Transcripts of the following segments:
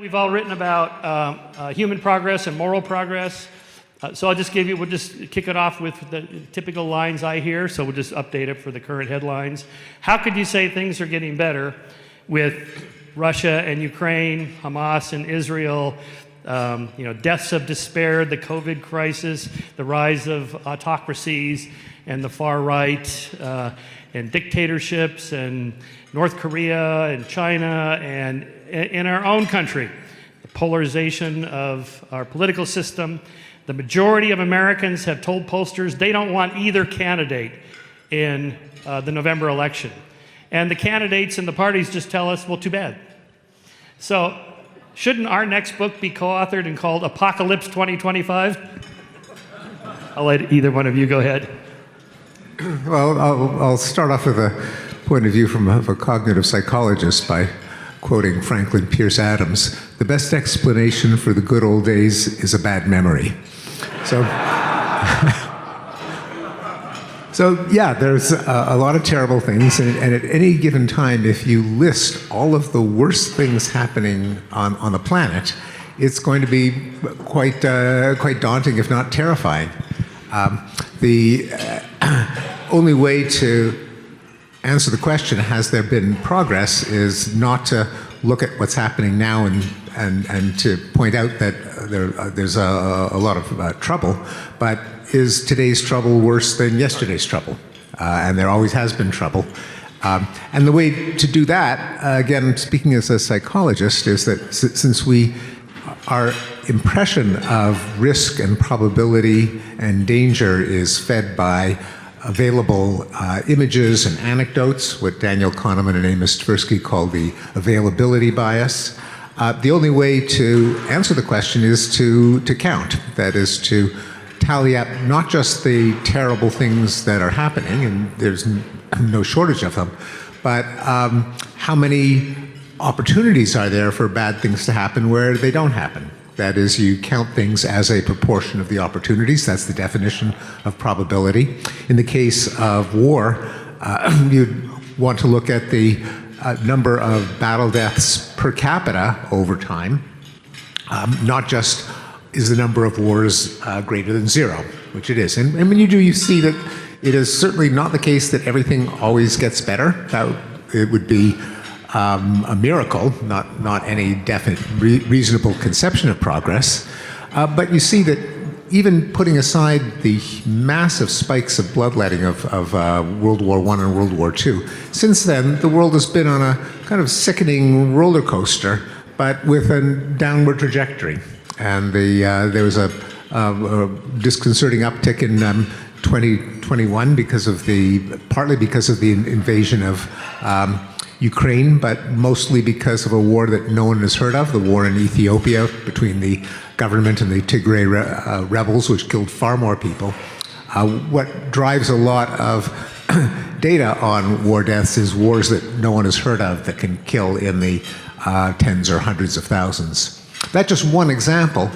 We've all written about human progress and moral progress. So we'll just kick it off with the typical lines I hear, so we'll just update it for the current headlines. How could you say things are getting better with Russia and Ukraine, Hamas and Israel, deaths of despair, the COVID crisis, the rise of autocracies and the far right, and dictatorships, and North Korea and China, and in our own country, the polarization of our political system. The majority of Americans have told pollsters they don't want either candidate in the November election. And the candidates and the parties just tell us, well, too bad. So shouldn't our next book be co-authored and called Apocalypse 2025? I'll let either one of you go ahead. Well, I'll start off with a point of view from a cognitive psychologist by quoting Franklin Pierce Adams: "The best explanation for the good old days is a bad memory." So, yeah, there's a lot of terrible things, and at any given time, if you list all of the worst things happening on the planet, it's going to be quite daunting, if not terrifying. The only way to answer the question, has there been progress, is not to look at what's happening now and to point out that there's a lot of trouble, but is today's trouble worse than yesterday's trouble? And there always has been trouble. And the way to do that, again, speaking as a psychologist, is that since our impression of risk and probability and danger is fed by available images and anecdotes, what Daniel Kahneman and Amos Tversky call the availability bias. The only way to answer the question is to count. That is, to tally up not just the terrible things that are happening, and there's no shortage of them, but how many opportunities are there for bad things to happen where they don't happen. That is, you count things as a proportion of the opportunities. That's the definition of probability. In the case of war, you'd want to look at the number of battle deaths per capita over time, not just is the number of wars greater than zero, which it is. And when you do, you see that it is certainly not the case that everything always gets better. It would be a miracle, not any definite reasonable conception of progress. But you see that even putting aside the massive spikes of bloodletting of World War I and World War II, since then the world has been on a kind of sickening roller coaster, but with a downward trajectory. And there was a disconcerting uptick in 2021 partly because of the invasion of Ukraine, but mostly because of a war that no one has heard of, the war in Ethiopia between the government and the Tigray rebels, which killed far more people. What drives a lot of data on war deaths is wars that no one has heard of that can kill in the tens or hundreds of thousands. That's just one example.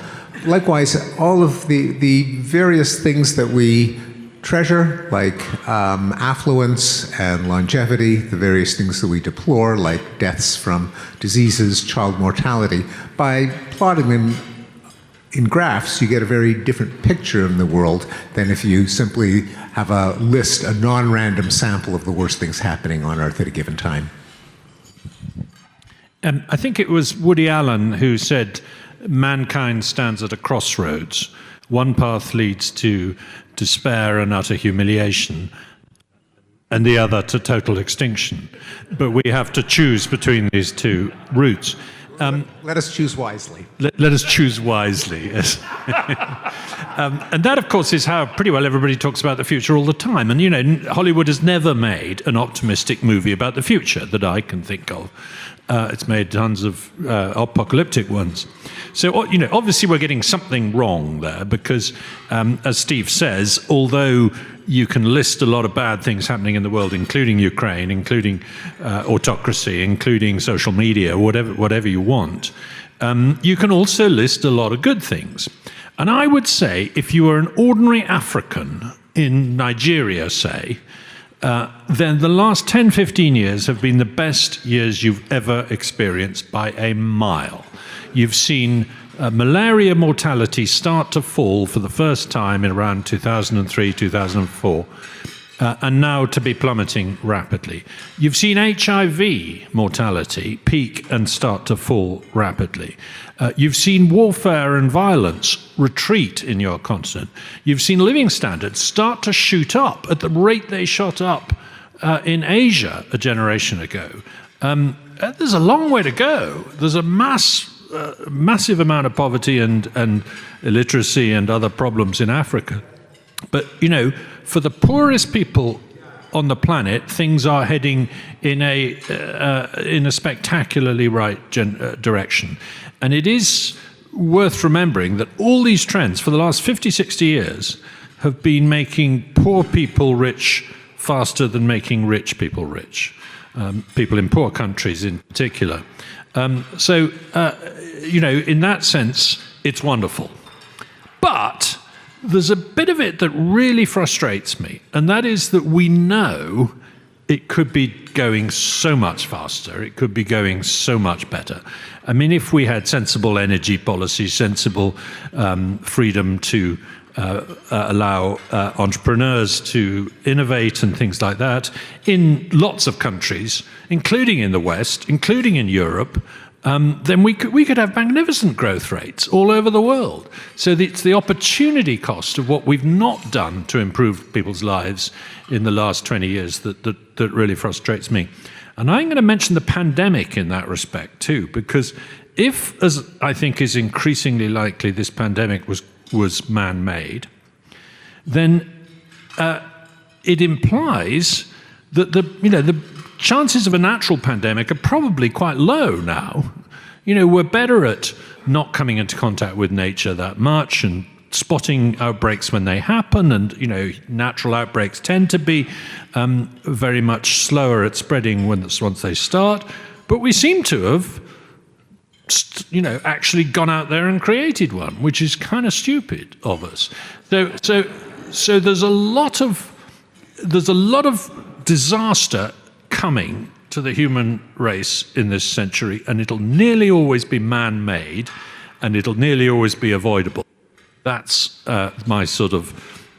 Likewise, all of the various things that we treasure, like affluence and longevity, the various things that we deplore, like deaths from diseases, child mortality, by plotting them in graphs, you get a very different picture in the world than if you simply have a non-random sample of the worst things happening on Earth at a given time. I think it was Woody Allen who said, mankind stands at a crossroads. One path leads to despair and utter humiliation, and the other to total extinction. But we have to choose between these two routes. Let us choose wisely. Let us choose wisely, yes. And that, of course, is how pretty well everybody talks about the future all the time. And, Hollywood has never made an optimistic movie about the future that I can think of. It's made tons of apocalyptic ones. So, obviously we're getting something wrong there because, as Steve says, although you can list a lot of bad things happening in the world, including Ukraine, including autocracy, including social media, whatever you want, you can also list a lot of good things. And I would say if you were an ordinary African in Nigeria, say, then the last 10, 15 years have been the best years you've ever experienced by a mile. you've seen malaria mortality start to fall for the first time in around 2003, 2004. And now to be plummeting rapidly. You've seen HIV mortality peak and start to fall rapidly. You've seen warfare and violence retreat in your continent. You've seen living standards start to shoot up at the rate they shot up in Asia a generation ago. There's a long way to go. There's a massive amount of poverty and illiteracy and other problems in Africa. But, for the poorest people on the planet, things are heading in a spectacularly right direction. And it is worth remembering that all these trends for the last 50, 60 years have been making poor people rich faster than making rich people rich, people in poor countries in particular. So, in that sense, it's wonderful. But there's a bit of it that really frustrates me, and that is that we know it could be going so much faster, it could be going so much better. I mean, if we had sensible energy policy, sensible freedom to allow entrepreneurs to innovate and things like that in lots of countries, including in the West, including in Europe, then we could have magnificent growth rates all over the world. So it's the opportunity cost of what we've not done to improve people's lives in the last 20 years that really frustrates me. And I'm going to mention the pandemic in that respect too, because if, as I think is increasingly likely, this pandemic was man-made, then it implies that the chances of a natural pandemic are probably quite low now. We're better at not coming into contact with nature that much and spotting outbreaks when they happen. And, natural outbreaks tend to be very much slower at spreading once they start. But we seem to have, actually gone out there and created one, which is kind of stupid of us. So there's a lot of disaster coming to the human race in this century, and it'll nearly always be man-made, and it'll nearly always be avoidable. That's my sort of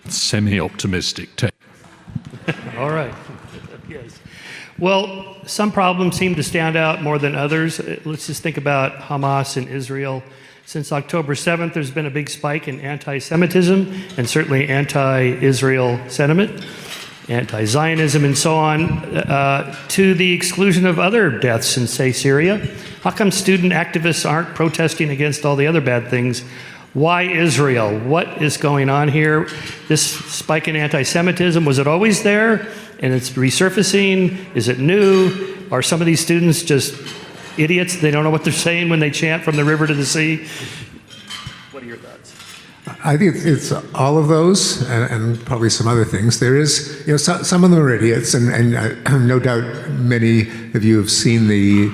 semi-optimistic take. All right. Yes. Well, some problems seem to stand out more than others. Let's just think about Hamas and Israel. Since October 7th, there's been a big spike in anti-Semitism and certainly anti-Israel sentiment, anti-Zionism and so on, to the exclusion of other deaths in, say, Syria. How come student activists aren't protesting against all the other bad things? Why Israel? What is going on here? This spike in anti-Semitism, was it always there and it's resurfacing? Is it new? Are some of these students just idiots? They don't know what they're saying when they chant from the river to the sea? What are your thoughts? I think it's all of those and probably some other things. There is, some of them are idiots, and no doubt many of you have seen the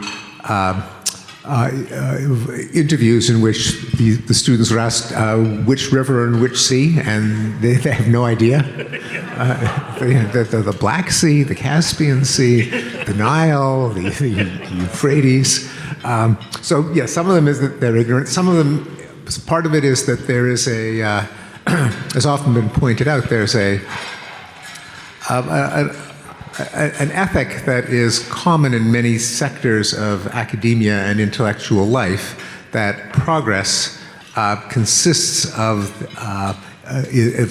interviews in which the students were asked which river and which sea, and they have no idea. The Black Sea, the Caspian Sea, the Nile, the Euphrates. So, yeah, some of them is that they're ignorant. Some of them, part of it is that there is has often been pointed out, there's an ethic that is common in many sectors of academia and intellectual life, that progress consists of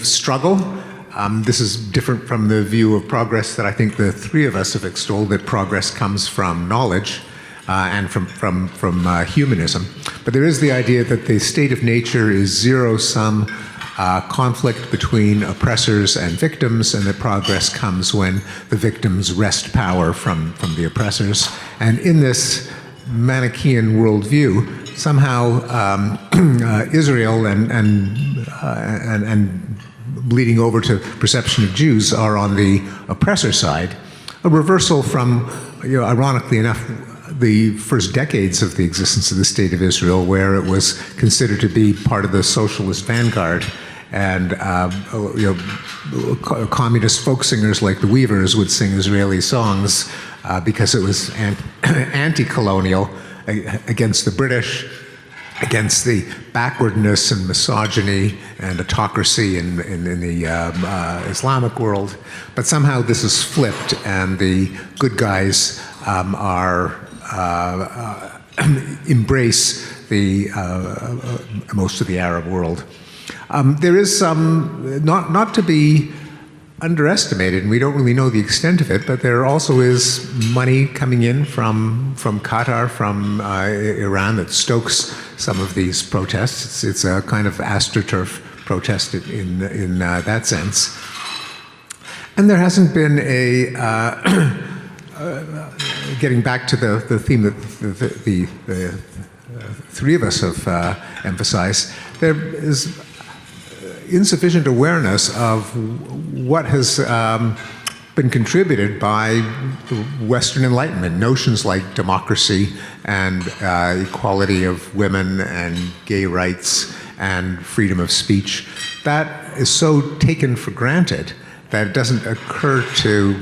struggle. This is different from the view of progress that I think the three of us have extolled, that progress comes from knowledge and from humanism. But there is the idea that the state of nature is zero-sum conflict between oppressors and victims, and that progress comes when the victims wrest power from the oppressors. And in this Manichaean worldview, somehow Israel and bleeding over to perception of Jews are on the oppressor side, a reversal from, ironically enough, the first decades of the existence of the State of Israel, where it was considered to be part of the socialist vanguard. And communist folk singers like the Weavers would sing Israeli songs because it was anti-colonial against the British. against the backwardness and misogyny and autocracy in the Islamic world. But somehow this is flipped, and the good guys embrace the most of the Arab world. There is some, not to be underestimated, and we don't really know the extent of it, but there also is money coming in from Qatar, from Iran, that stokes some of these protests. It's a kind of AstroTurf protest in that sense. And there hasn't been getting back to the theme that the three of us have emphasized, there is insufficient awareness of what has been contributed by the Western Enlightenment. Notions like democracy and equality of women and gay rights and freedom of speech, that is so taken for granted that it doesn't occur to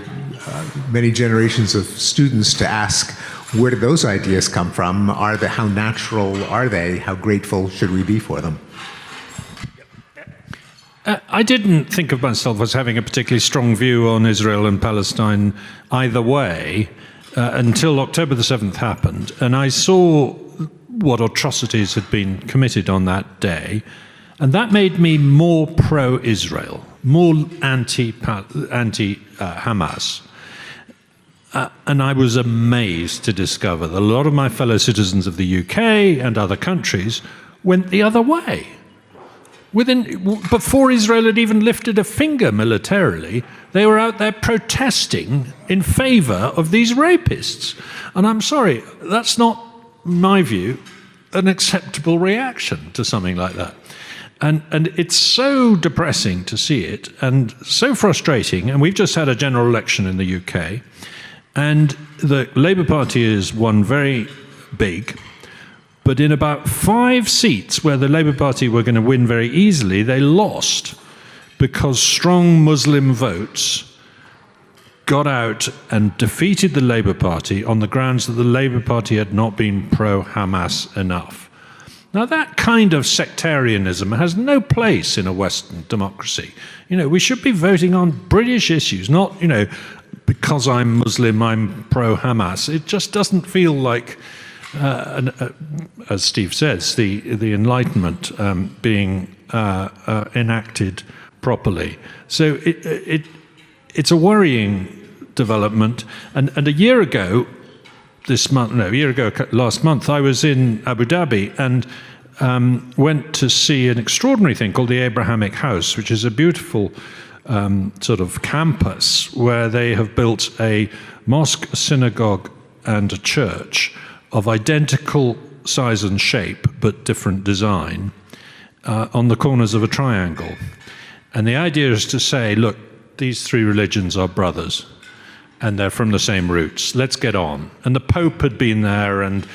many generations of students to ask, where did those ideas come from? How natural are they? How grateful should we be for them? I didn't think of myself as having a particularly strong view on Israel and Palestine either way until October the 7th happened, and I saw what atrocities had been committed on that day, and that made me more pro-Israel, more anti-Hamas. And I was amazed to discover that a lot of my fellow citizens of the UK and other countries went the other way. Before Israel had even lifted a finger militarily, they were out there protesting in favor of these rapists. And I'm sorry, that's not, in my view, an acceptable reaction to something like that. And it's so depressing to see it, and so frustrating. And we've just had a general election in the UK, and the Labour Party has won very big. But in about 5 seats where the Labour Party were going to win very easily, they lost because strong Muslim votes got out and defeated the Labour Party on the grounds that the Labour Party had not been pro-Hamas enough. Now, that kind of sectarianism has no place in a Western democracy. We should be voting on British issues, not, because I'm Muslim, I'm pro-Hamas. It just doesn't feel like... as Steve says, the Enlightenment being enacted properly. So it's a worrying development. And a year ago, last month, I was in Abu Dhabi and went to see an extraordinary thing called the Abrahamic House, which is a beautiful sort of campus where they have built a mosque, a synagogue, and a church of identical size and shape, but different design, on the corners of a triangle. And the idea is to say, look, these three religions are brothers, and they're from the same roots. Let's get on. And the Pope had been there, and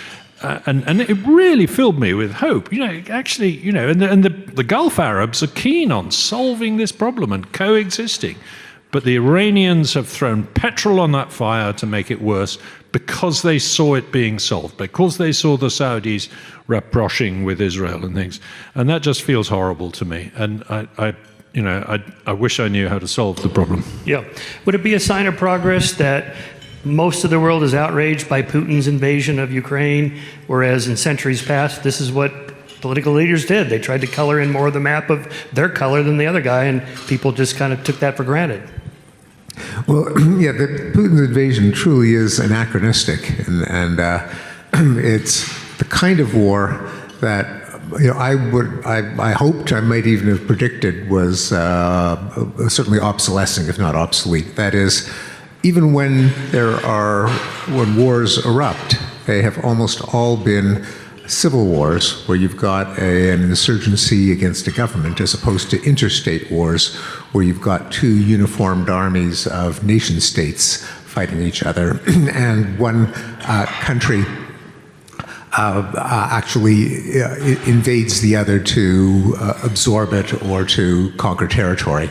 it really filled me with hope. The Gulf Arabs are keen on solving this problem and coexisting. But the Iranians have thrown petrol on that fire to make it worse because they saw it being solved, because they saw the Saudis rapproching with Israel and things. And that just feels horrible to me. And I wish I knew how to solve the problem. Yeah. Would it be a sign of progress that most of the world is outraged by Putin's invasion of Ukraine, whereas in centuries past, this is what political leaders did? They tried to color in more of the map of their color than the other guy, and people just kind of took that for granted. Well, yeah, Putin's invasion truly is anachronistic, and it's the kind of war that I hoped, I might even have predicted was certainly obsolescing, if not obsolete. That is, even when when wars erupt, they have almost all been civil wars where you've got an insurgency against a government, as opposed to interstate wars where you've got two uniformed armies of nation states fighting each other, and one country actually invades the other to absorb it or to conquer territory.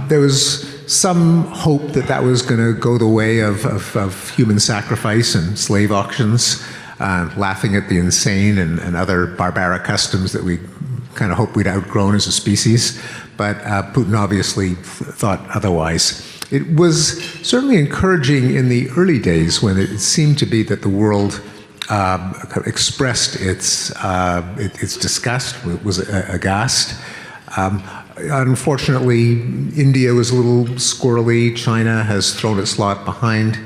There was some hope that was going to go the way of human sacrifice and slave auctions. laughing at the insane and other barbaric customs that we kind of hoped we'd outgrown as a species. But Putin obviously thought otherwise. It was certainly encouraging in the early days when it seemed to be that the world expressed its disgust, was aghast. Unfortunately, India was a little squirrely. China has thrown its lot behind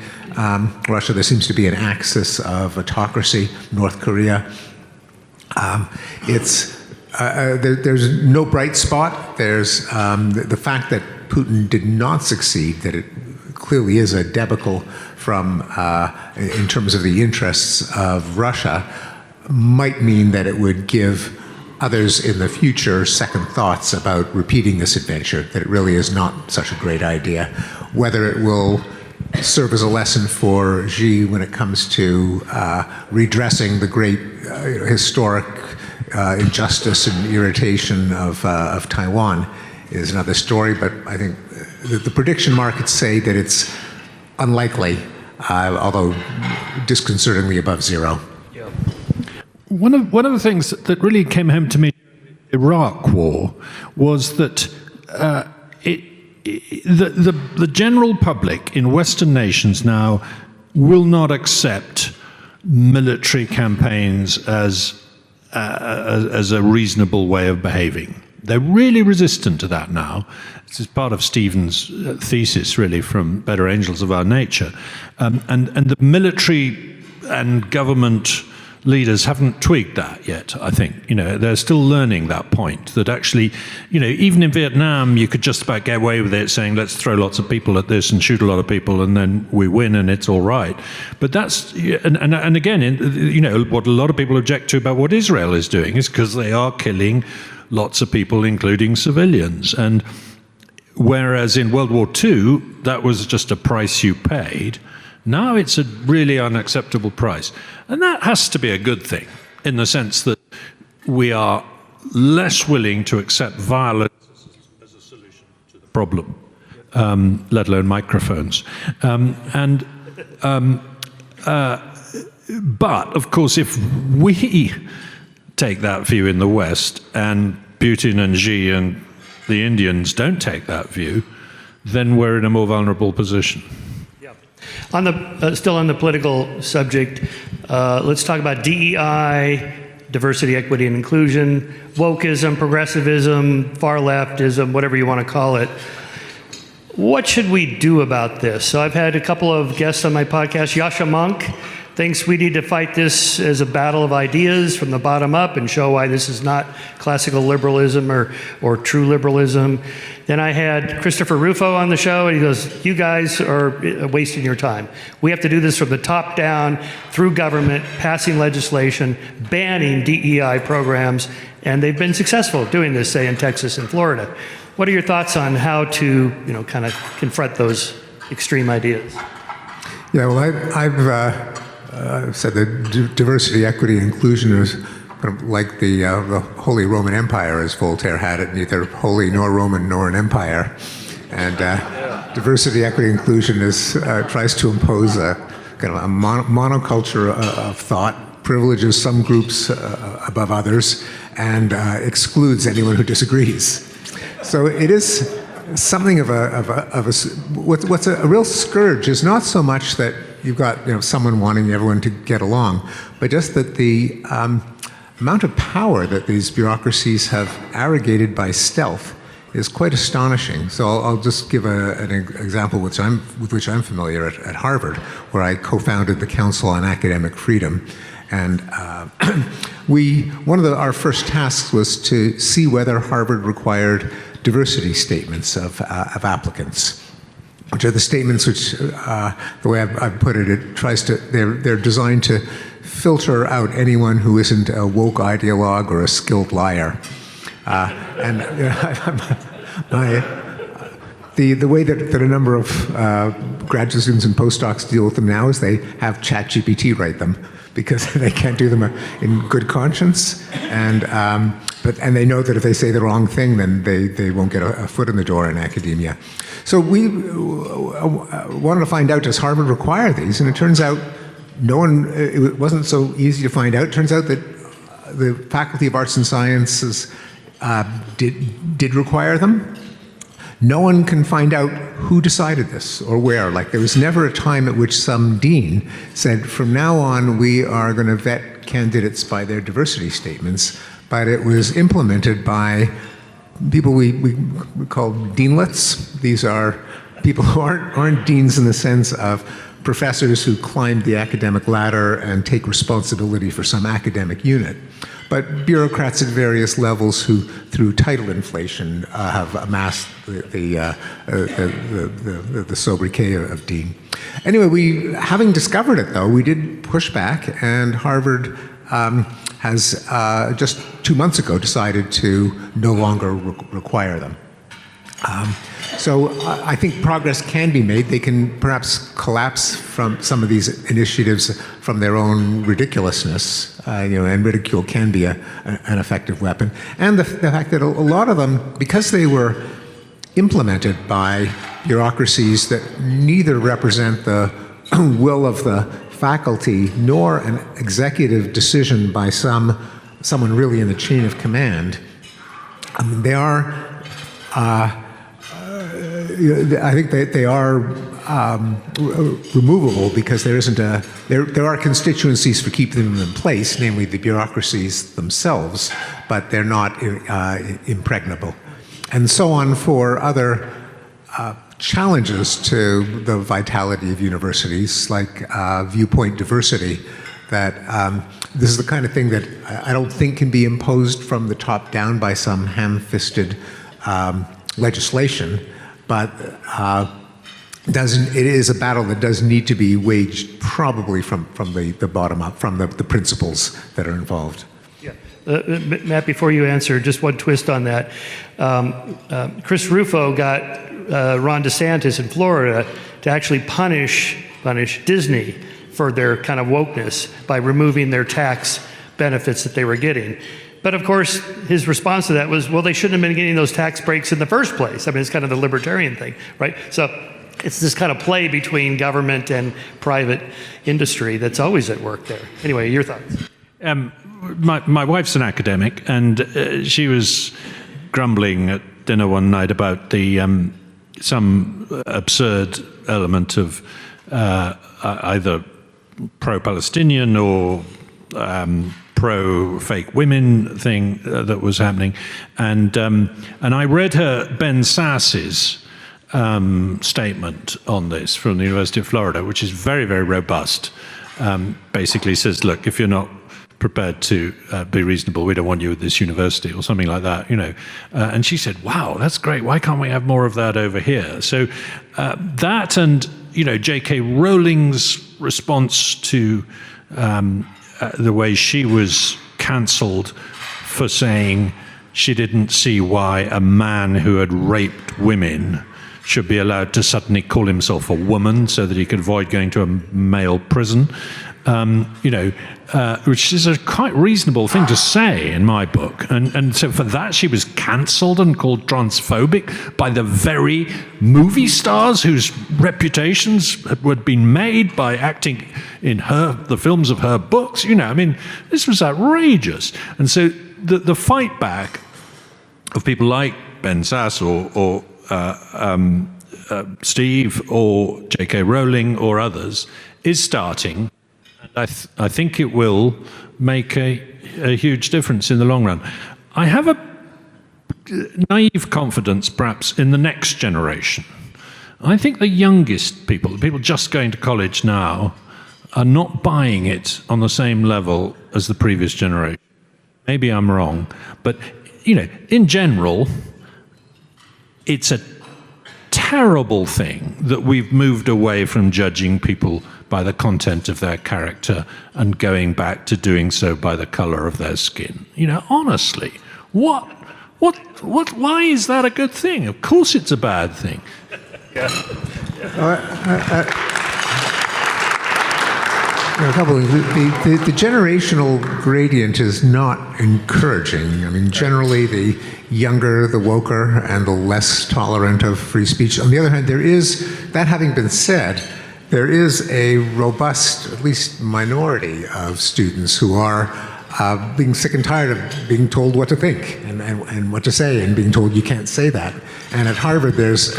Russia. There seems to be an axis of autocracy. North Korea. There's no bright spot. There's the fact that Putin did not succeed, that it clearly is a debacle from, in terms of the interests of Russia, might mean that it would give others in the future second thoughts about repeating this adventure, that it really is not such a great idea. Whether it will serve as a lesson for Xi when it comes to redressing the great historic injustice and irritation of Taiwan is another story, but I think the prediction markets say that it's unlikely, although disconcertingly above zero. Yeah. One of the things that really came home to me in the Iraq War was that the general public in Western nations now will not accept military campaigns as a reasonable way of behaving. They're really resistant to that now. This is part of Stephen's thesis, really, from Better Angels of Our Nature. And the military and government leaders haven't tweaked that yet, I think. They're still learning that point, that actually, even in Vietnam, you could just about get away with it saying, let's throw lots of people at this and shoot a lot of people and then we win and it's all right. But that's, and again, what a lot of people object to about what Israel is doing is because they are killing lots of people, including civilians. And whereas in World War II, that was just a price you paid, now it's a really unacceptable price. And that has to be a good thing, in the sense that we are less willing to accept violence as a solution to the problem, let alone microphones. But, of course, if we take that view in the West, and Putin and Xi and the Indians don't take that view, then we're in a more vulnerable position. Yeah. Still on the political subject, let's talk about DEI, diversity, equity, and inclusion, wokeism, progressivism, far leftism, whatever you want to call it. What should we do about this? So I've had a couple of guests on my podcast. Yasha Monk thinks we need to fight this as a battle of ideas from the bottom up and show why this is not classical liberalism or true liberalism. Then I had Christopher Rufo on the show, and he goes, you guys are wasting your time. We have to do this from the top down, through government, passing legislation, banning DEI programs, and they've been successful doing this, say, in Texas and Florida. What are your thoughts on how to, kind of confront those extreme ideas? Yeah, well, I've said that diversity, equity, and inclusion is kind of like the Holy Roman Empire, as Voltaire had it, neither holy nor Roman nor an empire. And diversity, equity, inclusion tries to impose a kind of a monoculture of thought, privileges some groups above others, and excludes anyone who disagrees. So it is something of what's a real scourge is not so much that you've got someone wanting everyone to get along, but just that the amount of power that these bureaucracies have arrogated by stealth is quite astonishing. So I'll just give an example with which I'm familiar at Harvard, where I co-founded the Council on Academic Freedom. And one of our first tasks was to see whether Harvard required diversity statements of applicants, which are the statements which, the way I've put it, they're designed to filter out anyone who isn't a woke ideologue or a skilled liar. The way that a number of graduate students and postdocs deal with them now is they have ChatGPT write them, because they can't do them in good conscience, and they know that if they say the wrong thing, then they won't get a foot in the door in academia. So we wanted to find out, does Harvard require these? And it turns out no one, it wasn't so easy to find out. Turns out that the Faculty of Arts and Sciences did require them. No one can find out who decided this or where. Like, there was never a time at which some dean said, from now on, we are going to vet candidates by their diversity statements, but it was implemented by people we call deanlets. These are people who aren't deans in the sense of professors who climb the academic ladder and take responsibility for some academic unit, but bureaucrats at various levels who, through title inflation, have amassed the sobriquet of dean. Anyway, having discovered it, though, we did push back, and Harvard has just 2 months ago decided to no longer require them. So I think progress can be made. They can perhaps collapse from some of these initiatives from their own ridiculousness, and ridicule can be an effective weapon. And the fact that a lot of them, because they were implemented by bureaucracies that neither represent the will of the faculty nor an executive decision by someone really in the chain of command, they are. I think they are removable because there are constituencies for keeping them in place, namely the bureaucracies themselves, but they're not impregnable. And so on for other challenges to the vitality of universities, like viewpoint diversity, that this is the kind of thing that I don't think can be imposed from the top down by some ham-fisted legislation, but it is a battle that does need to be waged probably from the bottom up, from the principles that are involved. Yeah. Matt, before you answer, just one twist on that. Chris Rufo got Ron DeSantis in Florida to actually punish Disney for their kind of wokeness by removing their tax benefits that they were getting. But of course, his response to that was, well, they shouldn't have been getting those tax breaks in the first place. I mean, it's kind of the libertarian thing, right? So it's this kind of play between government and private industry that's always at work there. Anyway, your thoughts? My wife's an academic, and she was grumbling at dinner one night about some absurd element of either pro-Palestinian or pro-fake women thing that was happening, and I read her Ben Sass's statement on this from the University of Florida, which is very, very robust. Basically says, look, if you're not prepared to be reasonable, we don't want you at this university, or something like that, and she said, wow, that's great, why can't we have more of that over here? So that, and J.K. Rowling's response to the way she was cancelled for saying she didn't see why a man who had raped women should be allowed to suddenly call himself a woman so that he could avoid going to a male prison, which is a quite reasonable thing to say in my book. And so for that, she was cancelled and called transphobic by the very movie stars whose reputations had been made by acting in the films of her books. This was outrageous. And so the fight back of people like Ben Sass or Steve or J.K. Rowling or others is starting. I think it will make a huge difference in the long run. I have a naive confidence, perhaps, in the next generation. I think the youngest people, the people just going to college now, are not buying it on the same level as the previous generation. Maybe I'm wrong, but in general, it's a terrible thing that we've moved away from judging people by the content of their character and going back to doing so by the color of their skin. Honestly, why is that a good thing? Of course it's a bad thing. Yeah. A couple of the generational gradient is not encouraging. I mean, generally the younger, the woker, and the less tolerant of free speech. On the other hand, there is, that having been said, there is a robust, at least minority of students who are being sick and tired of being told what to think and what to say and being told you can't say that. And at Harvard, there's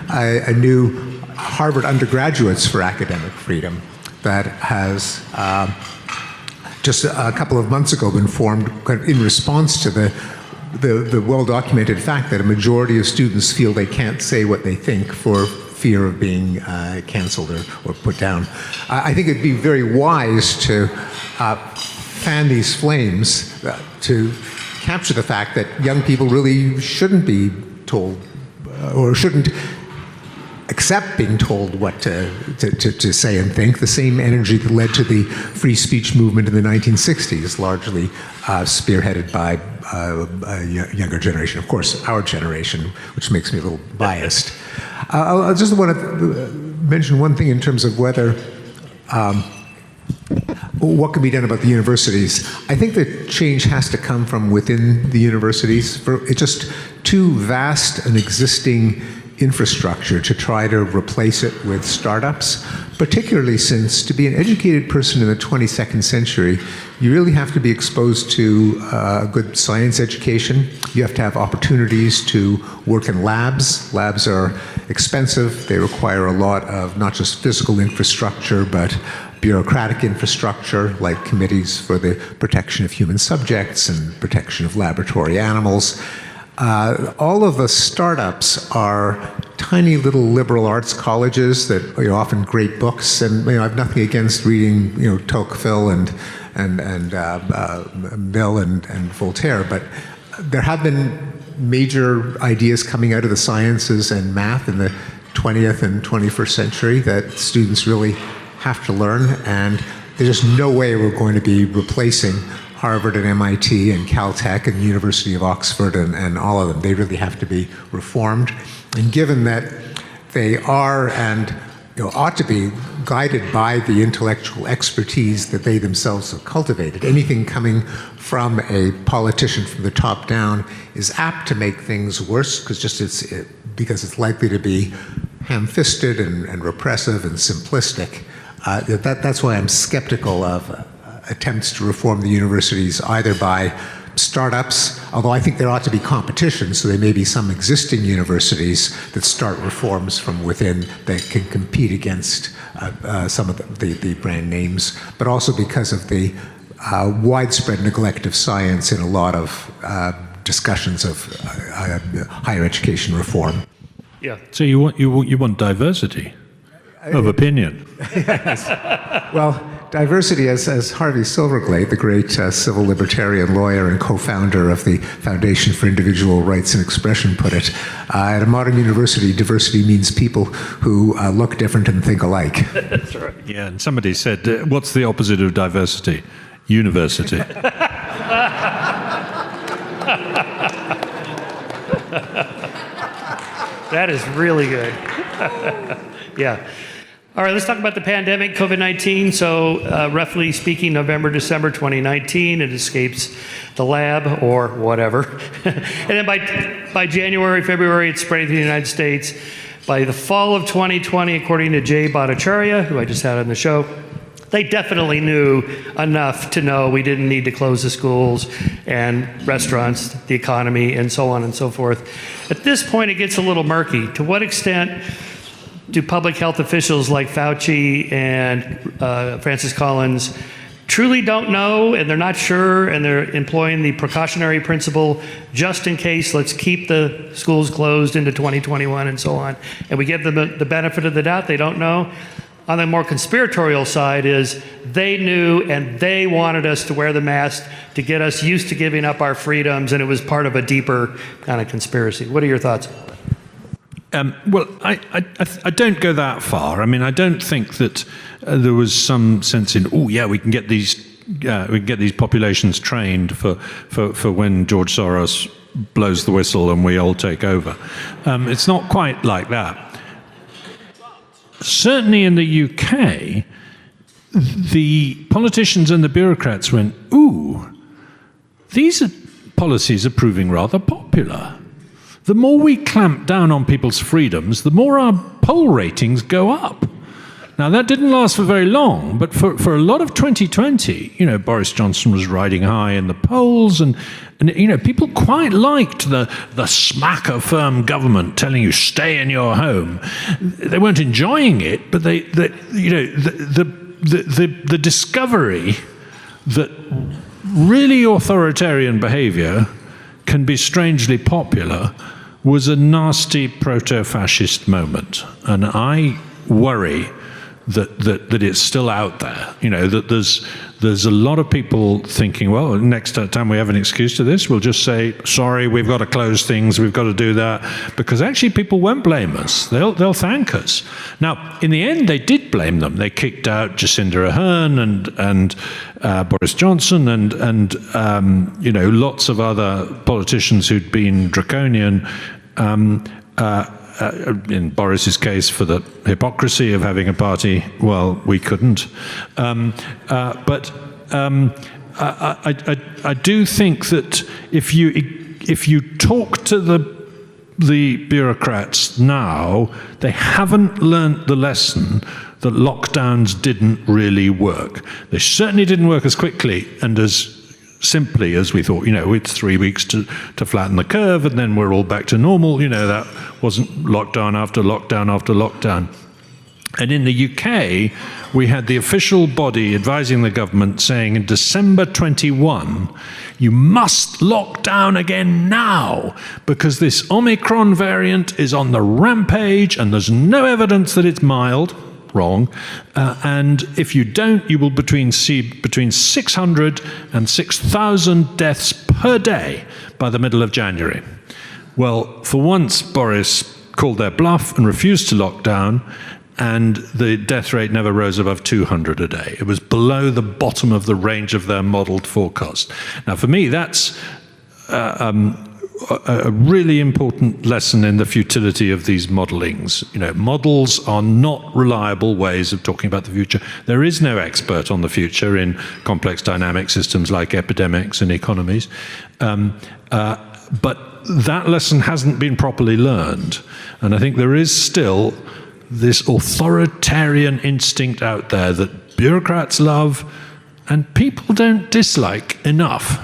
a new Harvard Undergraduates for Academic Freedom that has just a couple of months ago been formed in response to the well-documented fact that a majority of students feel they can't say what they think for fear of being canceled or put down. I think it'd be very wise to fan these flames to capture the fact that young people really shouldn't be told or shouldn't accept being told what to say and think. The same energy that led to the free speech movement in the 1960s, largely spearheaded by a younger generation. Of course, our generation, which makes me a little biased. I just want to mention one thing in terms of whether what can be done about the universities. I think that change has to come from within the universities. It's just too vast an existing infrastructure to try to replace it with startups, particularly since to be an educated person in the 22nd century, you really have to be exposed to a good science education. You have to have opportunities to work in labs. Labs are expensive. They require a lot of not just physical infrastructure, but bureaucratic infrastructure, like committees for the protection of human subjects and protection of laboratory animals. All of the startups are tiny little liberal arts colleges that are often great books, and I have nothing against reading Tocqueville and Mill and Voltaire, but there have been major ideas coming out of the sciences and math in the 20th and 21st century that students really have to learn, and there's just no way we're going to be replacing Harvard and MIT and Caltech and the University of Oxford and all of them. They really have to be reformed. And given that they are and ought to be guided by the intellectual expertise that they themselves have cultivated, anything coming from a politician from the top down is apt to make things worse because it's likely to be ham-fisted and repressive and simplistic. That's why I'm skeptical of attempts to reform the universities either by startups, although I think there ought to be competition, so there may be some existing universities that start reforms from within that can compete against some of the brand names, but also because of the widespread neglect of science in a lot of discussions of higher education reform. Yeah. So you want diversity of opinion? Yes. Well, diversity, as Harvey Silverglade, the great civil libertarian lawyer and co-founder of the Foundation for Individual Rights and Expression, put it, at a modern university, diversity means people who look different and think alike. That's right. Yeah, and somebody said, what's the opposite of diversity? University. That is really good. Yeah. All right, let's talk about the pandemic, COVID-19. So roughly speaking, November, December 2019, it escapes the lab or whatever. And then by January, February, it's spreading to the United States. By the fall of 2020, according to Jay Bhattacharya, who I just had on the show, they definitely knew enough to know we didn't need to close the schools and restaurants, the economy, and so on and so forth. At this point, it gets a little murky. To what extent do public health officials like Fauci and Francis Collins truly don't know, and they're not sure, and they're employing the precautionary principle, just in case, let's keep the schools closed into 2021 and so on, and we give them the benefit of the doubt, they don't know? On the more conspiratorial side is they knew and they wanted us to wear the mask to get us used to giving up our freedoms, and it was part of a deeper kind of conspiracy. What are your thoughts? Well, I don't go that far. I mean, I don't think that there was some sense in, oh yeah, we can get these populations trained for when George Soros blows the whistle and we all take over. It's not quite like that. Certainly in the UK, the politicians and the bureaucrats went, ooh, these policies are proving rather popular. The more we clamp down on people's freedoms, the more our poll ratings go up. Now, that didn't last for very long, but for a lot of 2020, Boris Johnson was riding high in the polls, and people quite liked the smacker firm government telling you stay in your home. They weren't enjoying it, but the discovery that really authoritarian behavior can be strangely popular was a nasty proto-fascist moment, and I worry that it's still out there. That there's a lot of people thinking, well, next time we have an excuse to this, we'll just say, sorry, we've got to close things, we've got to do that, because actually people won't blame us. They'll thank us. Now, in the end, they did blame them. They kicked out Jacinda Ardern and Boris Johnson and lots of other politicians who'd been draconian. In Boris's case, for the hypocrisy of having a party, well, we couldn't. But I do think that if you talk to the bureaucrats now, they haven't learnt the lesson that lockdowns didn't really work. They certainly didn't work as quickly and as simply as we thought. It's 3 weeks to flatten the curve, and then we're all back to normal. That wasn't lockdown after lockdown after lockdown. And in the UK, we had the official body advising the government saying in December 21, you must lock down again now, because this Omicron variant is on the rampage and there's no evidence that it's mild. Wrong. And if you don't, you will see between 600 and 6,000 deaths per day by the middle of January. Well, for once, Boris called their bluff and refused to lock down, and the death rate never rose above 200 a day. It was below the bottom of the range of their modelled forecast. Now, for me, that's a really important lesson in the futility of these modelings. Models are not reliable ways of talking about the future. There is no expert on the future in complex dynamic systems like epidemics and economies. But that lesson hasn't been properly learned. And I think there is still this authoritarian instinct out there that bureaucrats love and people don't dislike enough.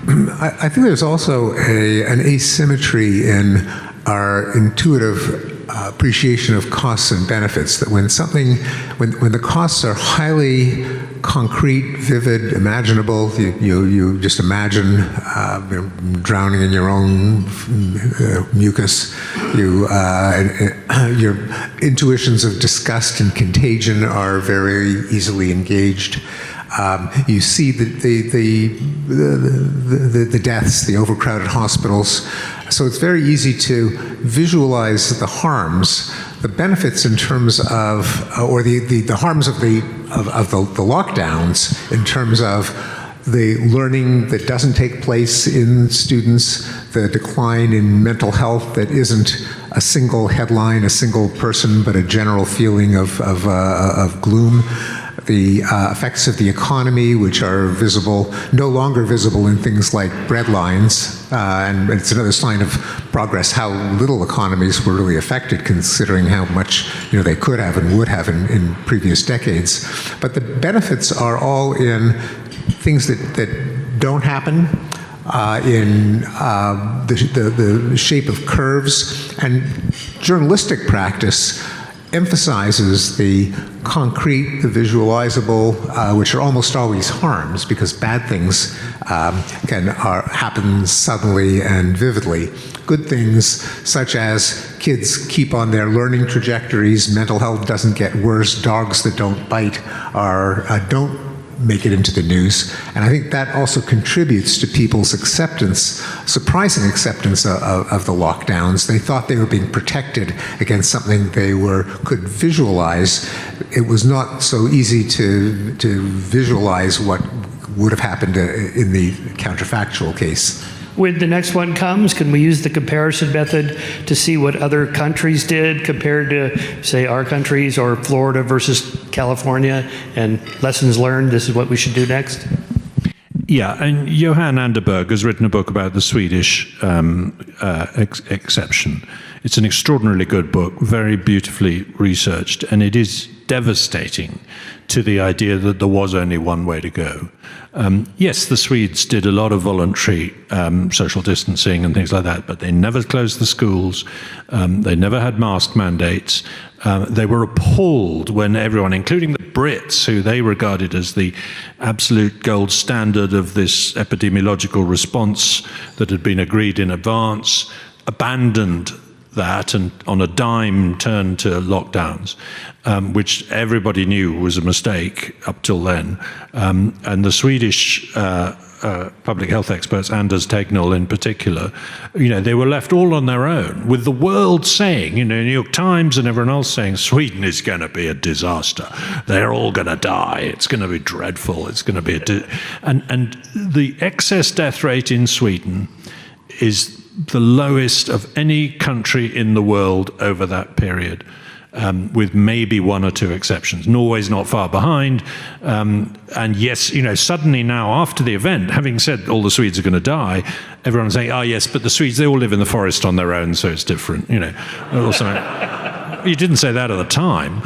I think there's also an asymmetry in our intuitive appreciation of costs and benefits, that when the costs are highly concrete, vivid, imaginable, you just imagine drowning in your own mucus. Your intuitions of disgust and contagion are very easily engaged. You see the deaths, the overcrowded hospitals. So it's very easy to visualize the harms, the benefits in terms of, or the harms of the lockdowns in terms of the learning that doesn't take place in students, the decline in mental health that isn't a single headline, a single person, but a general feeling of gloom. The effects of the economy, which are no longer visible in things like bread lines, and it's another sign of progress how little economies were really affected, considering how much they could have and would have in previous decades. But the benefits are all in things that don't happen, in the shape of curves, and journalistic practice emphasizes the concrete, the visualizable, which are almost always harms, because bad things can happen suddenly and vividly. Good things, such as kids keep on their learning trajectories, mental health doesn't get worse, dogs that don't bite don't make it into the news. And I think that also contributes to people's surprising acceptance of the lockdowns. They thought they were being protected against something they could visualize. It was not so easy to visualize what would have happened in the counterfactual case. When the next one comes, can we use the comparison method to see what other countries did compared to, say, our countries, or Florida versus California, and lessons learned, this is what we should do next? Yeah, and Johan Anderberg has written a book about the Swedish exception. It's an extraordinarily good book, very beautifully researched, and it is devastating to the idea that there was only one way to go. Yes, the Swedes did a lot of voluntary social distancing and things like that, but they never closed the schools. They never had mask mandates. They were appalled when everyone, including the Brits, who they regarded as the absolute gold standard of this epidemiological response that had been agreed in advance, abandoned that and on a dime turned to lockdowns, which everybody knew was a mistake up till then. And the Swedish public health experts, Anders Tegnell in particular, they were left all on their own, with the world saying, New York Times and everyone else saying, Sweden is going to be a disaster. They're all going to die. It's going to be dreadful. It's going to be and the excess death rate in Sweden is the lowest of any country in the world over that period, with maybe one or two exceptions. Norway's not far behind. And yes, suddenly now, after the event, having said all the Swedes are going to die, everyone's saying, yes, but the Swedes, they all live in the forest on their own, so it's different, or something. You didn't say that at the time.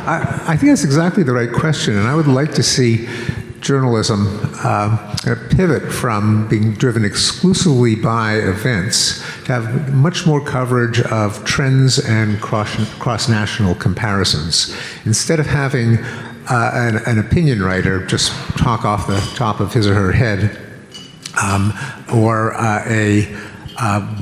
I think that's exactly the right question, and I would like to see journalism pivot from being driven exclusively by events to have much more coverage of trends and cross-national comparisons. Instead of having an opinion writer just talk off the top of his or her head, or a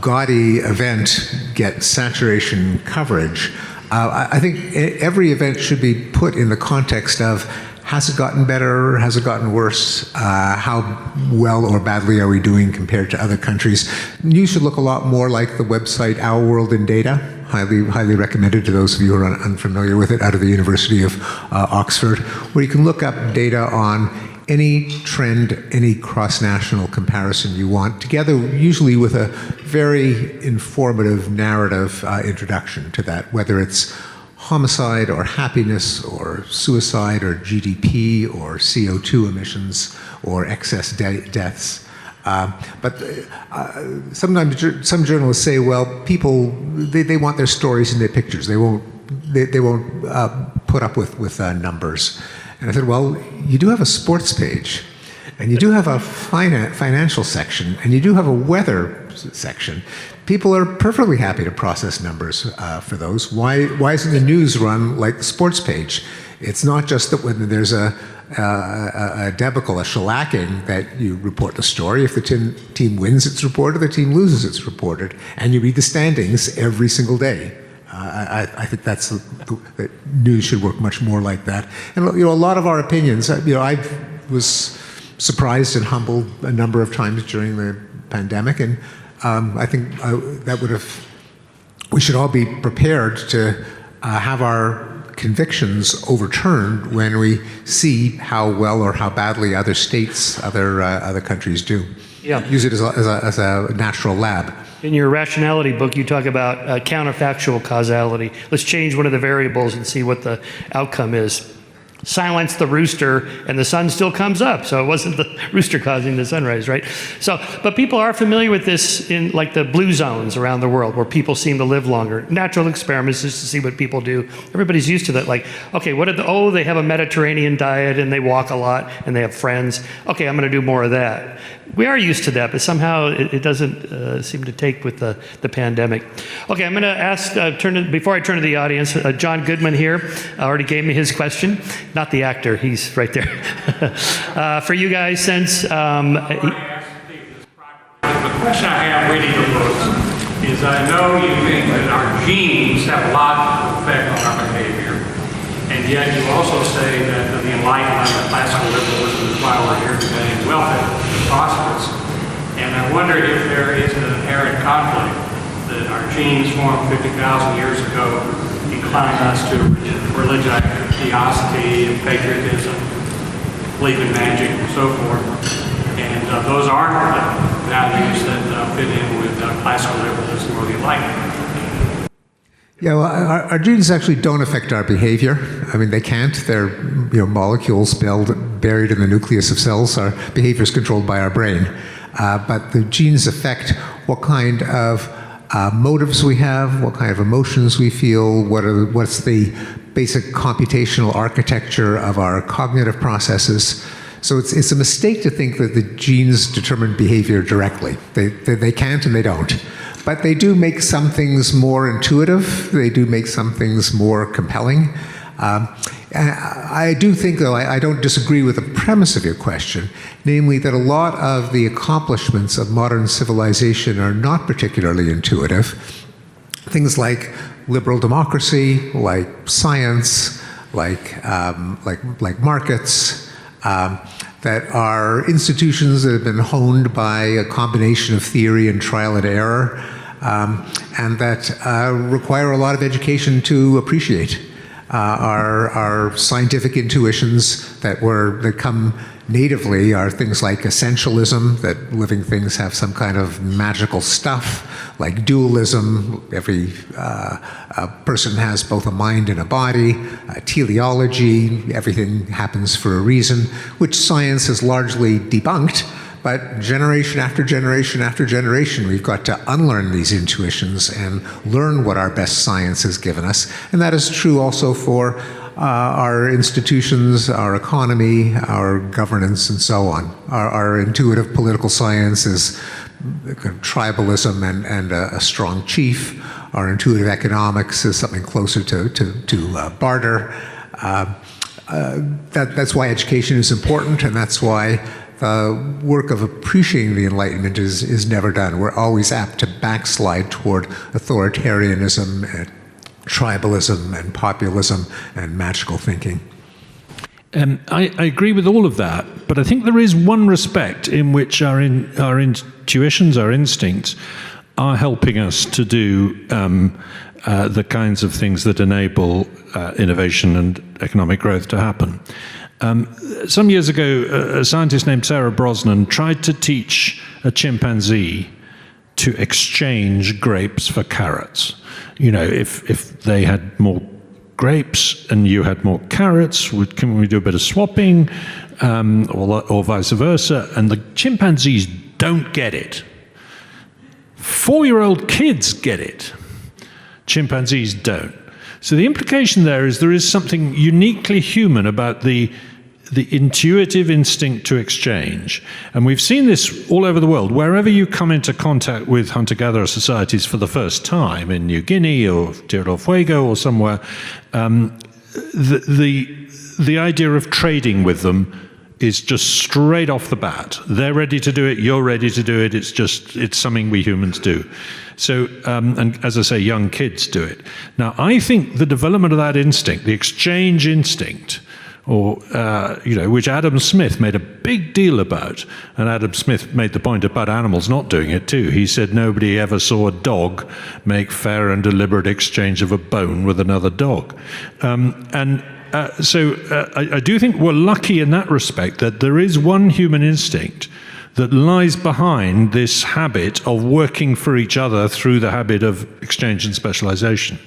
gaudy event get saturation coverage, I think every event should be put in the context of, has it gotten better? Has it gotten worse? How well or badly are we doing compared to other countries? News should look a lot more like the website Our World in Data. Highly recommended to those of you who are unfamiliar with it, out of the University of Oxford, where you can look up data on any trend, any cross-national comparison you want, together usually with a very informative narrative introduction to that, whether it's homicide or happiness or suicide or GDP or CO2 emissions or excess deaths. But sometimes some journalists say, well, people, they want their stories and their pictures. They won't put up with numbers. And I said, well, you do have a sports page, and you do have a financial section, and you do have a weather section. People are perfectly happy to process numbers for those. Why isn't the news run like the sports page? It's not just that when there's a debacle, a shellacking, that you report the story. If the team wins, it's reported. The team loses, it's reported. And you read the standings every single day. I think that news should work much more like that. And a lot of our opinions, I was surprised and humbled a number of times during the pandemic, and I think we should all be prepared to have our convictions overturned when we see how well or how badly other states, other countries do. Yeah. Use it as a natural lab. In your Rationality book, you talk about counterfactual causality. Let's change one of the variables and see what the outcome is. Silence the rooster, and the sun still comes up. So it wasn't the rooster causing the sunrise, right? So, but people are familiar with this in like the blue zones around the world, where people seem to live longer. Natural experiments just to see what people do. Everybody's used to that. Like, okay, they have a Mediterranean diet and they walk a lot and they have friends. Okay, I'm going to do more of that. We are used to that, but somehow it doesn't seem to take with the pandemic. Okay, I'm going to ask, before I turn to the audience, John Goodman here already gave me his question. Not the actor, he's right there. For you guys, since... The question I have reading your books is, I know you think that our genes have a lot of effect on our behavior, and yet you also say that the Enlightenment and classical liberalism is why we're here today, and welfare prosperous. And I wonder if there is an inherent conflict that our genes formed 50,000 years ago incline us to religiosity and patriotism, belief in magic, and so forth. And those aren't values that fit in with classical liberalism or the Enlightenment. Yeah, well, our genes actually don't affect our behavior. I mean, they can't. They're molecules buried in the nucleus of cells. Our behavior is controlled by our brain. But the genes affect what kind of motives we have, what kind of emotions we feel, what's the basic computational architecture of our cognitive processes. So it's a mistake to think that the genes determine behavior directly. They can't and they don't. But they do make some things more intuitive. They do make some things more compelling. I do think, though, I don't disagree with the premise of your question, namely that a lot of the accomplishments of modern civilization are not particularly intuitive. Things like liberal democracy, like science, like markets, that are institutions that have been honed by a combination of theory and trial and error, and that require a lot of education to appreciate. Our scientific intuitions that come natively are things like essentialism, that living things have some kind of magical stuff, like dualism, every person has both a mind and a body, teleology, everything happens for a reason, which science has largely debunked. But generation after generation after generation, we've got to unlearn these intuitions and learn what our best science has given us. And that is true also for our institutions, our economy, our governance, and so on. Our intuitive political science is tribalism and a strong chief. Our intuitive economics is something closer to barter. That's why education is important, and that's why the work of appreciating the Enlightenment is never done. We're always apt to backslide toward authoritarianism, and tribalism, and populism, and magical thinking. I agree with all of that, but I think there is one respect in which our intuitions, our instincts, are helping us to do the kinds of things that enable innovation and economic growth to happen. Some years ago, a scientist named Sarah Brosnan tried to teach a chimpanzee to exchange grapes for carrots. You know, if they had more grapes and you had more carrots, can we do a bit of swapping, or vice versa? And the chimpanzees don't get it. 4-year-old kids get it. Chimpanzees don't. So the implication there is something uniquely human about the intuitive instinct to exchange. And we've seen this all over the world. Wherever you come into contact with hunter-gatherer societies for the first time, in New Guinea or Tierra del Fuego or somewhere, the idea of trading with them is just straight off the bat. They're ready to do it, you're ready to do it, it's something we humans do. So, and as I say, young kids do it. Now, I think the development of that instinct, the exchange instinct, or which Adam Smith made a big deal about, and Adam Smith made the point about animals not doing it too. He said nobody ever saw a dog make fair and deliberate exchange of a bone with another dog. So I do think we're lucky in that respect, that there is one human instinct that lies behind this habit of working for each other through the habit of exchange and specialization,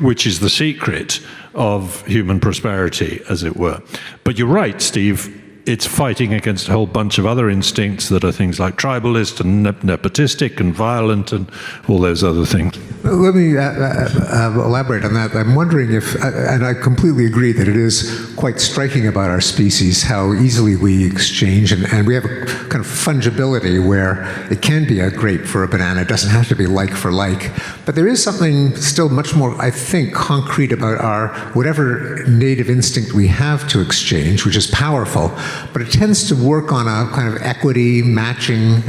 which is the secret of human prosperity, as it were. But you're right, Steve, it's fighting against a whole bunch of other instincts that are things like tribalist and nepotistic and violent and all those other things. Let me elaborate on that. I'm wondering if, and I completely agree that it is quite striking about our species how easily we exchange, and we have a kind of fungibility where it can be a grape for a banana. It doesn't have to be like for like. But there is something still much more, I think, concrete about our whatever native instinct we have to exchange, which is powerful, but it tends to work on a kind of equity matching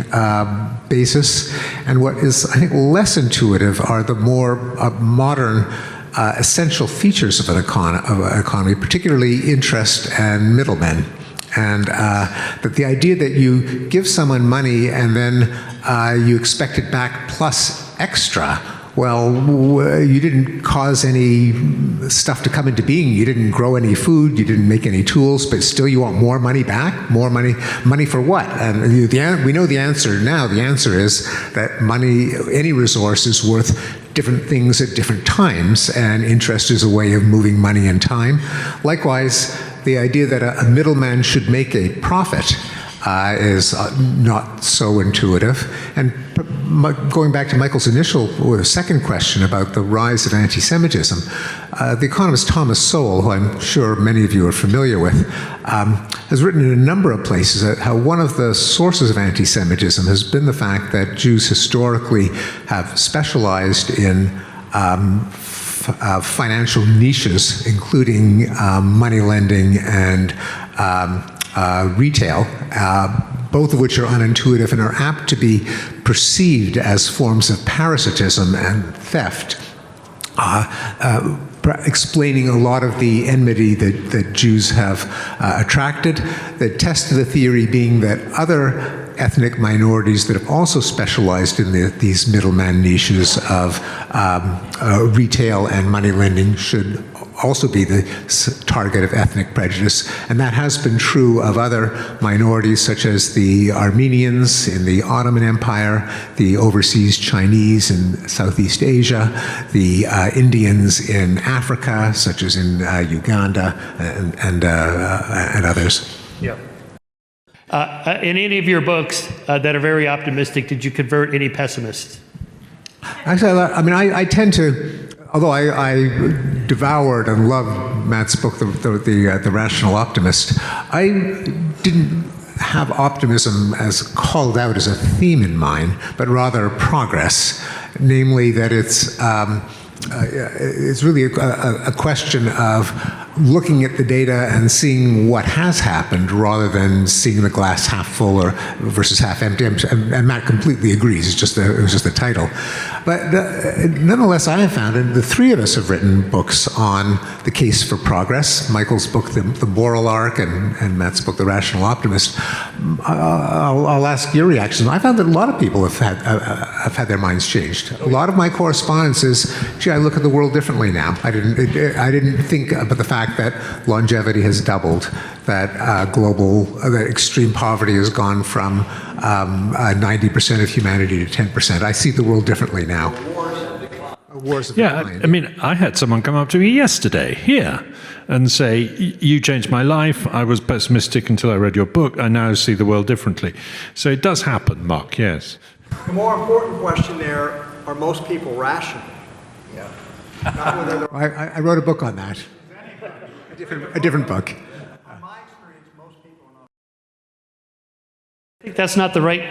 basis. And what is, I think, less intuitive are the more modern essential features of an economy, particularly interest and middlemen. And that the idea that you give someone money and then you expect it back plus extra, well, you didn't cause any stuff to come into being. You didn't grow any food. You didn't make any tools. But still, you want more money back. More money. Money for what? And we know the answer now. The answer is that money, any resource, is worth different things at different times, and interest is a way of moving money in time. Likewise, the idea that a middleman should make a profit is not so intuitive. And going back to Michael's initial or second question about the rise of anti-Semitism, the economist Thomas Sowell, who I'm sure many of you are familiar with, has written in a number of places how one of the sources of anti-Semitism has been the fact that Jews historically have specialized in financial niches, including money lending and retail, both of which are unintuitive and are apt to be perceived as forms of parasitism and theft, explaining a lot of the enmity that Jews have attracted. The test of the theory being that other ethnic minorities that have also specialized in these middleman niches of retail and money lending should also be the target of ethnic prejudice. And that has been true of other minorities such as the Armenians in the Ottoman Empire, the overseas Chinese in Southeast Asia, the Indians in Africa, such as in Uganda and others. Yeah. In any of your books that are very optimistic, did you convert any pessimists? Actually, I tend to, although I devoured and loved Matt's book, the Rational Optimist, I didn't have optimism as called out as a theme in mine, but rather progress, namely that it's really a question of looking at the data and seeing what has happened rather than seeing the glass half full or versus half empty. And Matt completely agrees. It was just the title. But nonetheless, I have found, and the three of us have written books on the case for progress. Michael's book, The Moral Arc, and Matt's book, The Rational Optimist. I'll ask your reaction. I found that a lot of people have had their minds changed. A lot of my correspondence is, gee, I look at the world differently now. I didn't think about the fact that longevity has doubled, that that extreme poverty has gone from 90% of humanity to 10%. I see the world differently now. Wars have declined. I mean, I had someone come up to me yesterday here and say, you changed my life. I was pessimistic until I read your book. I now see the world differently. So it does happen, Mark, yes. The more important question there, are most people rational? Yeah. I wrote a book on that. A different book. In my experience, most people are not. I think that's not the right,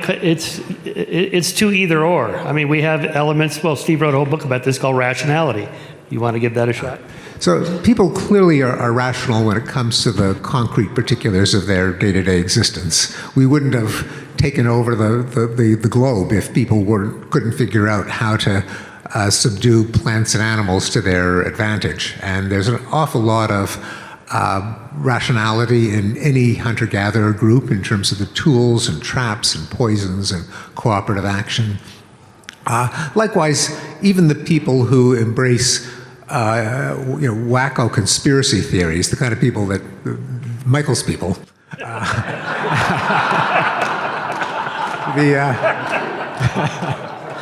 it's too either or. I mean, we have elements, well, Steve wrote a whole book about this called Rationality. You want to give that a shot? So people clearly are rational when it comes to the concrete particulars of their day-to-day existence. We wouldn't have taken over the globe if people couldn't figure out how to subdue plants and animals to their advantage. And there's an awful lot of rationality in any hunter-gatherer group in terms of the tools and traps and poisons and cooperative action. Likewise, even the people who embrace wacko conspiracy theories, the kind of people that Michael's people,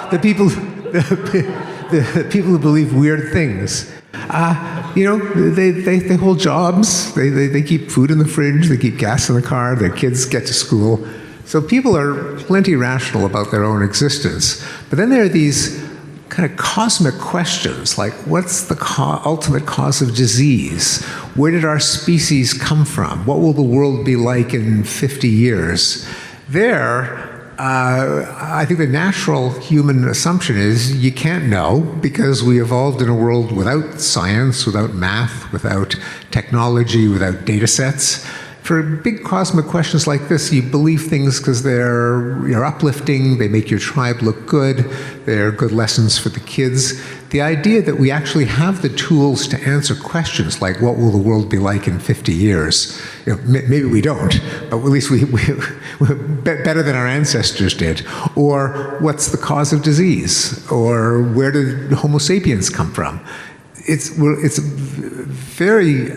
the people who believe weird things. They hold jobs, they keep food in the fridge, they keep gas in the car, their kids get to school. So people are plenty rational about their own existence. But then there are these kind of cosmic questions, like what's the ultimate cause of disease? Where did our species come from? What will the world be like in 50 years? I think the natural human assumption is you can't know because we evolved in a world without science, without math, without technology, without data sets. For big cosmic questions like this, you believe things because they're uplifting, they make your tribe look good, they're good lessons for the kids. The idea that we actually have the tools to answer questions like what will the world be like in 50 years? Maybe we don't, but at least we're better than our ancestors did. Or what's the cause of disease? Or where did Homo sapiens come from? It's a very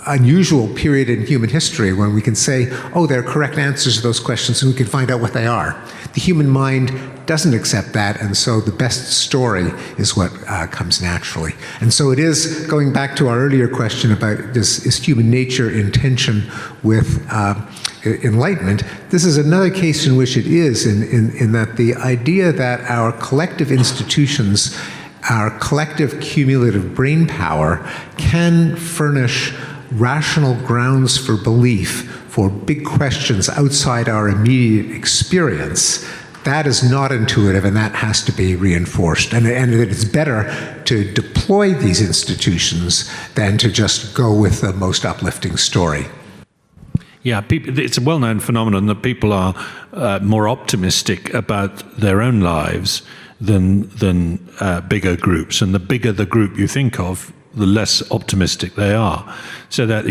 unusual period in human history when we can say, oh, there are correct answers to those questions, and we can find out what they are. The human mind doesn't accept that, and so the best story is what comes naturally. And so it is, going back to our earlier question about is human nature in tension with Enlightenment, this is another case in which it is, in that the idea that our collective institutions, our collective cumulative brain power, can furnish rational grounds for belief for big questions outside our immediate experience, that is not intuitive, and that has to be reinforced. And that it's better to deploy these institutions than to just go with the most uplifting story. Yeah, it's a well-known phenomenon that people are more optimistic about their own lives than bigger groups, and the bigger the group you think of, the less optimistic they are. So that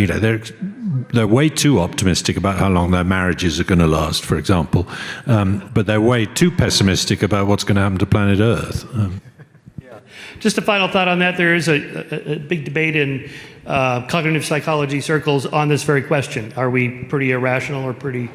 they're way too optimistic about how long their marriages are going to last, for example, but they're way too pessimistic about what's going to happen to planet Earth. Just a final thought on that. There is a big debate in cognitive psychology circles on this very question. Are we pretty irrational or pretty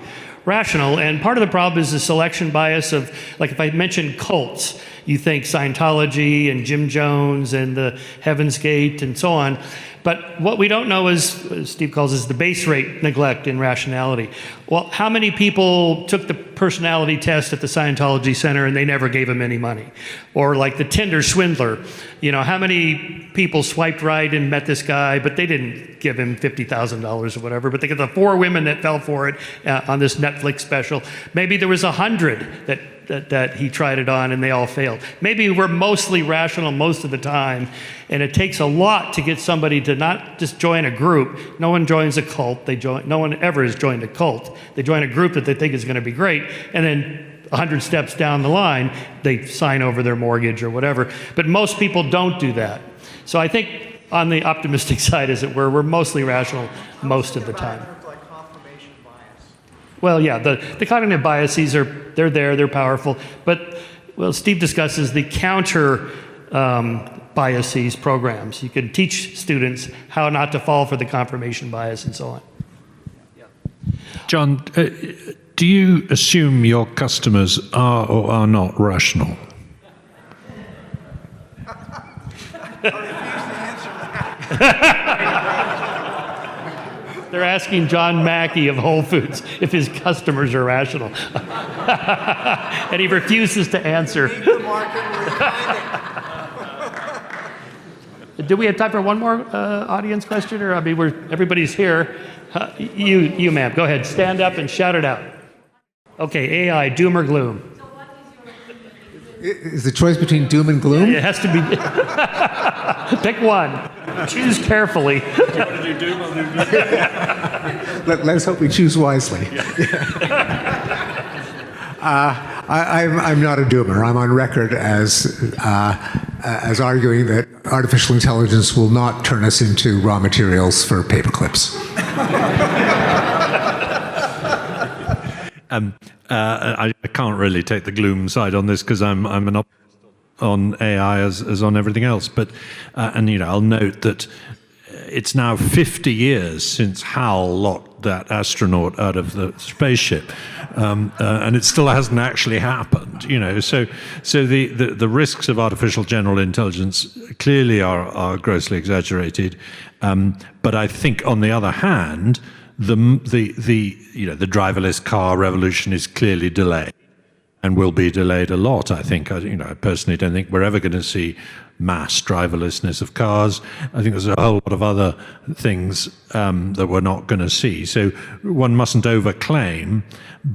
rational? And part of the problem is the selection bias of, like if I mention cults, you think Scientology and Jim Jones and the Heaven's Gate and so on. But what we don't know is, as Steve calls it, the base rate neglect in rationality. Well, how many people took the personality test at the Scientology Center and they never gave him any money? Or like the Tinder swindler, how many people swiped right and met this guy, but they didn't give him $50,000 or whatever, but they got the 4 women that fell for it on this Netflix special. Maybe there was 100 that he tried it on and they all failed. Maybe we're mostly rational most of the time, and it takes a lot to get somebody to not just join a group. No one joins a cult. No one ever has joined a cult. They join a group that they think is going to be great, and then 100 steps down the line, they sign over their mortgage or whatever. But most people don't do that. So I think on the optimistic side, as it were, we're mostly rational most of the time. Well, yeah, the cognitive biases they're there, they're powerful. But, well, Steve discusses the counter biases programs. You can teach students how not to fall for the confirmation bias and so on. John, do you assume your customers are or are not rational? They're asking John Mackey of Whole Foods if his customers are rational. And he refuses to answer. Do we have time for one more audience question? Or, everybody's here. You, ma'am, go ahead. Stand up and shout it out. Okay, AI, doom or gloom? Is the choice between doom and gloom? It has to be. Pick one. Choose carefully. Let's hope we choose wisely. I'm not a doomer. I'm on record as arguing that artificial intelligence will not turn us into raw materials for paper clips. I can't really take the gloom side on this because I'm an optimist on AI as on everything else. But I'll note that it's now 50 years since Hal locked that astronaut out of the spaceship, and it still hasn't actually happened. So the risks of artificial general intelligence clearly are grossly exaggerated. But I think, on the other hand, the driverless car revolution is clearly delayed and will be delayed a lot. I think, I personally don't think we're ever going to see mass driverlessness of cars. I think there's a whole lot of other things that we're not going to see. So one mustn't overclaim,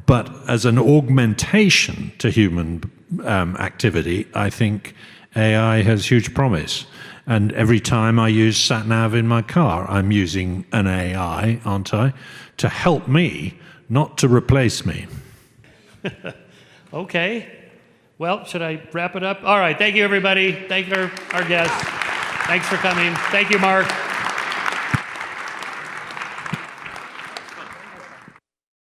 but as an augmentation to human activity, I think AI has huge promise. And every time I use sat-nav in my car, I'm using an AI, aren't I, to help me, not to replace me. Okay. Well, should I wrap it up? All right. Thank you, everybody. Thank our guests. Thanks for coming. Thank you, Mark.